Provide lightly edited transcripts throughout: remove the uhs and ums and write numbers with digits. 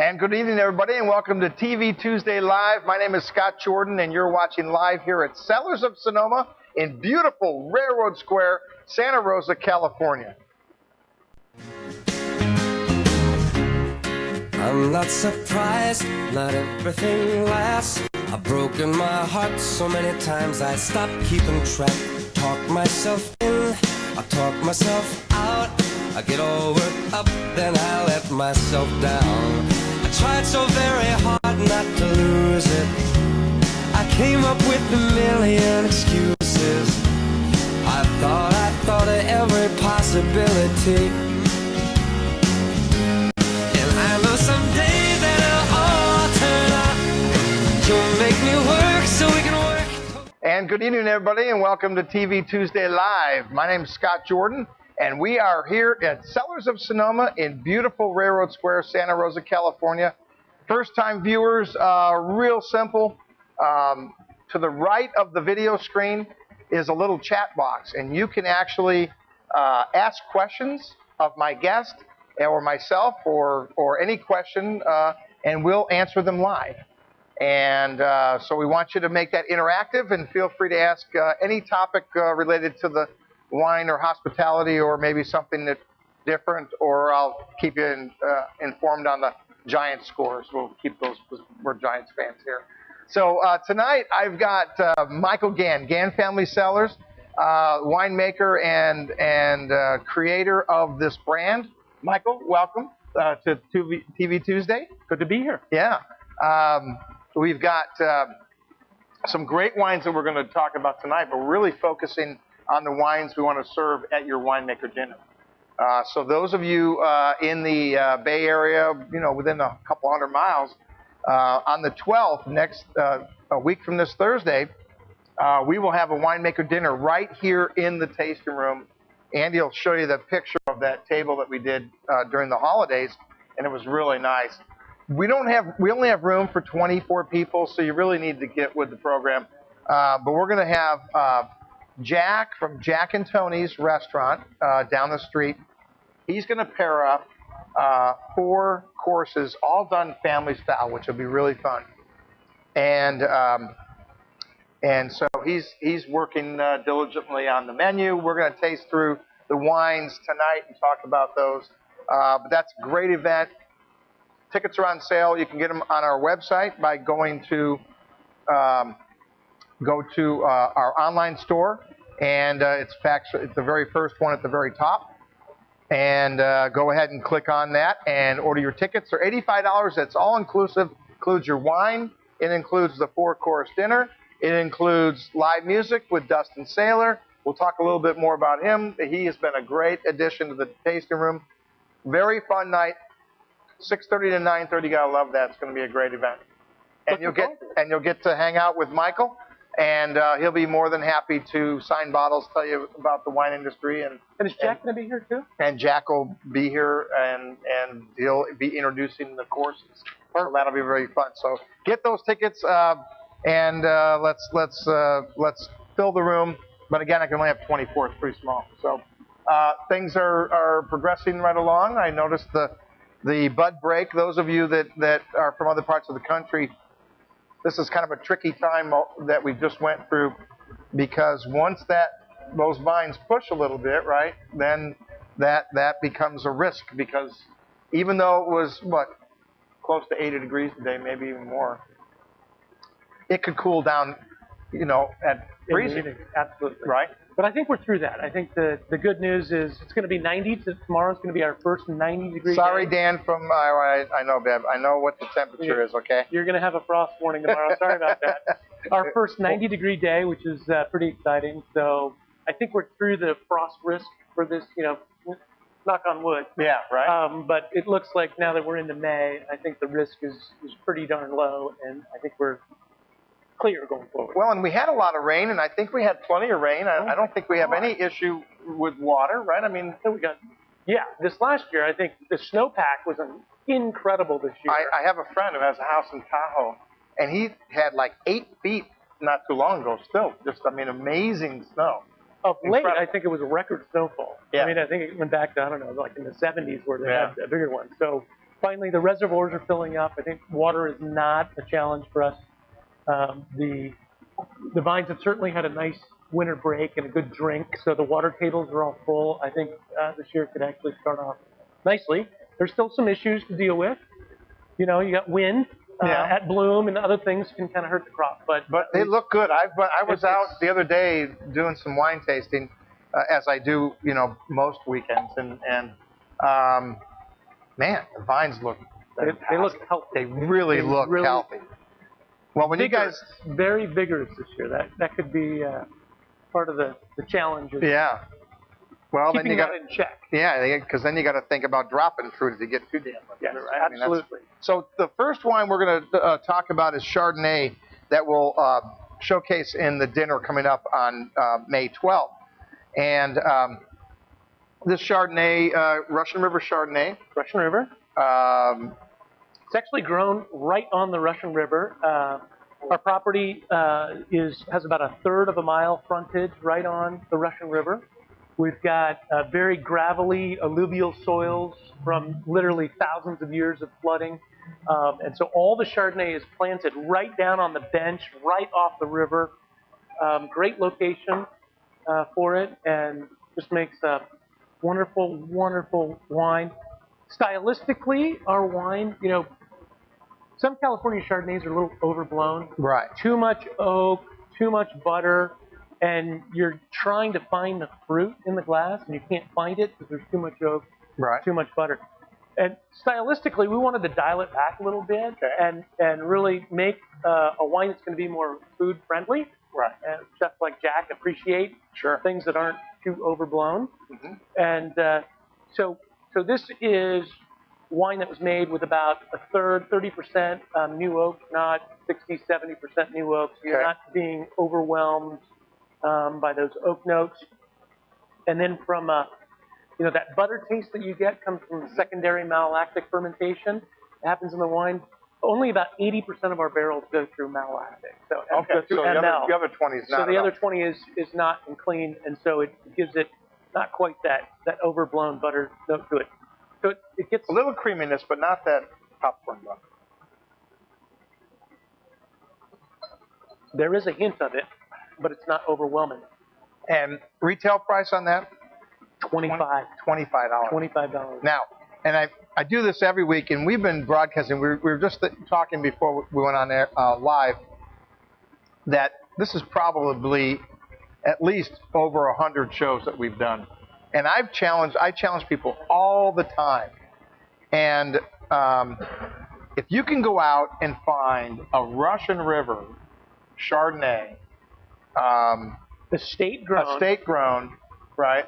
And good evening, everybody, and welcome to TV Tuesday Live. My name is Scott Jordan, and you're watching live here at Cellars of Sonoma in beautiful Railroad Square, Santa Rosa, California. I'm not surprised, not everything lasts. I've broken my heart so many times I stopped keeping track. Talk myself in, I talk myself out. I get all worked up, then I let myself down. I tried so very hard not to lose it. I came up with a million excuses. I thought of every possibility. And I know someday that it'll all turn out. You'll make me work so we can work. And good evening, everybody, and welcome to TV Tuesday Live. My name is Scott Jordan, and we are here at Cellars of Sonoma in beautiful Railroad Square, Santa Rosa, California. First-time viewers, real simple. To the right of the video screen is a little chat box, and you can actually ask questions of my guest or myself or any question, and we'll answer them live. And so we want you to make that interactive, and feel free to ask any topic related to the wine or hospitality, or maybe something that's different, or I'll keep you informed on the Giants scores. We'll keep those, we're Giants fans here. So tonight I've got Michael Gann, Gann Family Cellars, winemaker and creator of this brand. Michael, welcome to TV Tuesday. Good to be here. Yeah. We've got some great wines that we're going to talk about tonight, but we're really focusing on the wines we want to serve at your winemaker dinner. So those of you in the Bay Area, you know, within a couple hundred miles, on the 12th, a week from this Thursday, we will have a winemaker dinner right here in the tasting room. Andy will show you the picture of that table that we did during the holidays, and it was really nice. We only have room for 24 people, so you really need to get with the program. But we're going to have Jack from Jack and Tony's restaurant down the street. He's going to pair up 4 courses, all done family style, which will be really fun. And so he's working diligently on the menu. We're going to taste through the wines tonight and talk about those. But that's a great event. Tickets are on sale. You can get them on our website by going to our online store, and it's the very first one at the very top. And go ahead and click on that and order your tickets. They're $85. That's all inclusive. Includes your wine. It includes the 4-course dinner. It includes live music with Dustin Saylor. We'll talk a little bit more about him. He has been a great addition to the tasting room. Very fun night. 6:30 to 9:30. You gotta love that. It's going to be a great event. And you'll get to hang out with Michael. And he'll be more than happy to sign bottles, tell you about the wine industry. And is Jack going to be here too? And Jack will be here, and he'll be introducing the courses. So that'll be very fun. So get those tickets, and let's fill the room. But again, I can only have 24. It's pretty small. So things are progressing right along. I noticed the bud break. Those of you that are from other parts of the country, this is kind of a tricky time that we just went through, because once those vines push a little bit, right, then that becomes a risk, because even though it was, close to 80 degrees today, maybe even more, it could cool down, at freezing. Absolutely. Right? But I think we're through that. I think the good news is it's going to be 90. Tomorrow's going to be our first 90-degree Sorry, day. Dan, I know, Bev. I know what the temperature is, okay? You're going to have a frost warning tomorrow. Sorry about that. Our first 90-degree day, which is pretty exciting. So I think we're through the frost risk for this, knock on wood. Yeah, right. But it looks like now that we're into May, I think the risk is pretty darn low, and I think we're clear going forward. Well, and we had a lot of rain, and I think we had plenty of rain. I don't think we have any issue with water, right? I mean, this last year, I think the snowpack was incredible this year. I have a friend who has a house in Tahoe, and he had like 8 feet not too long ago still. Just, amazing snow. Of late, I think it was a record snowfall. Yeah. I think it went back to, like in the 70s where they had a bigger one. So Finally, the reservoirs are filling up. I think water is not a challenge for us. The vines have certainly had a nice winter break and a good drink, so the water tables are all full. I think this year could actually start off nicely. There's still some issues to deal with. You know, you got wind at bloom, and other things can kind of hurt the crop. But they look good. I was out the other day doing some wine tasting, as I do, you know, most weekends, and man, the vines look. They look healthy. They really look healthy. Well, when vigorous, you guys very vigorous this year, that could be part of the challenge. Yeah. Well, then you got in check. Yeah, because then you got to think about dropping fruit if you get too damn much. Yes, right? absolutely. So the first wine we're going to talk about is Chardonnay that will showcase in the dinner coming up on May 12th. And this Chardonnay, Russian River Chardonnay. Russian River. It's actually grown right on the Russian River. Our property has about a third of a mile frontage right on the Russian River. We've got very gravelly alluvial soils from literally thousands of years of flooding. And so all the Chardonnay is planted right down on the bench, right off the river. Great location for it, and just makes a wonderful, wonderful wine. Stylistically, our wine, you know, some California Chardonnays are a little overblown. Right. Too much oak, too much butter, and you're trying to find the fruit in the glass, and you can't find it because there's too much oak, too much butter. And stylistically, we wanted to dial it back a little bit and really make a wine that's going to be more food friendly. Right. And chefs like Jack appreciate things that aren't too overblown. Mm-hmm. And so this is wine that was made with about a third, 30% new oak, not 60, 70% new oak. So you're not being overwhelmed by those oak notes. And then from, you know, that butter taste that you get comes from secondary malolactic fermentation. It happens in the wine. Only about 80% of our barrels go through malolactic. So the other 20 is not. So the other 20 is not and clean, and so it gives it not quite that overblown butter note to it. So it gets a little creaminess, but not that popcorn butter. There is a hint of it, but it's not overwhelming. And retail price on that? $25. $25. Now, and I do this every week, and we've been broadcasting. We were just talking before we went on air, live, that this is probably at least over 100 shows that we've done. And I challenge people all the time. And if you can go out and find a Russian River Chardonnay, estate grown, right?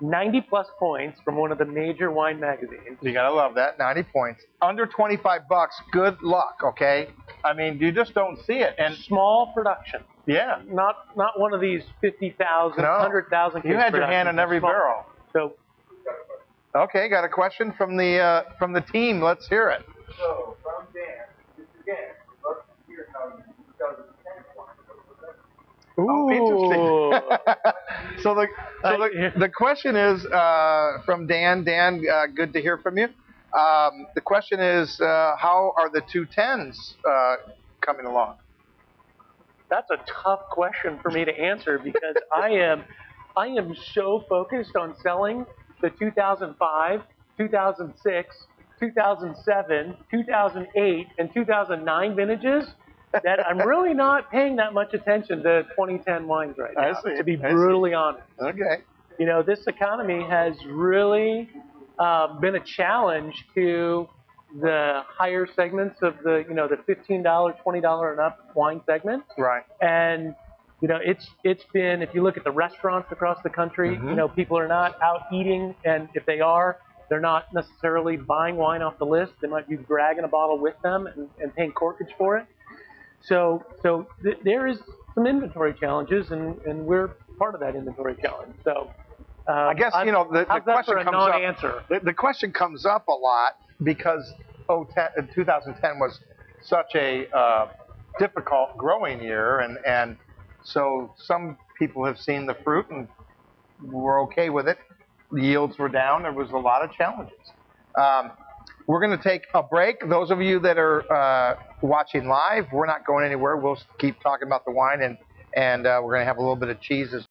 90 plus points from one of the major wine magazines. You gotta love that, 90 points. Under $25, good luck, okay? I mean, you just don't see it. And small production. Yeah. Not one of these 50,000, 100,000 case You had your hand in every small. barrel. So, okay, got a question from the team. Let's hear it. So, from Dan, Mr. Gann, love to hear how you 2010 wine. Ooh. Interesting. So the question is from Dan. Dan, good to hear from you. The question is, how are the 210s coming along? That's a tough question for me to answer because I am so focused on selling the 2005, 2006, 2007, 2008, and 2009 vintages that I'm really not paying that much attention to 2010 wines right now, to be brutally honest. Okay. You know, this economy has really been a challenge to the higher segments of the, you know, the $15, $20 and up wine segment. Right. And, you know, it's been, if you look at the restaurants across the country, you know, people are not out eating, and if they are, they're not necessarily buying wine off the list. They might be dragging a bottle with them and paying corkage for it. So there is some inventory challenges, and we're part of that inventory challenge. So I guess, you know, the question comes non-answer? up. The question comes up a lot because 2010 was such a difficult growing year, and so some people have seen the fruit and were okay with it. The yields were down. There was a lot of challenges. We're going to take a break. Those of you that are watching live, we're not going anywhere. We'll keep talking about the wine, and we're going to have a little bit of cheese as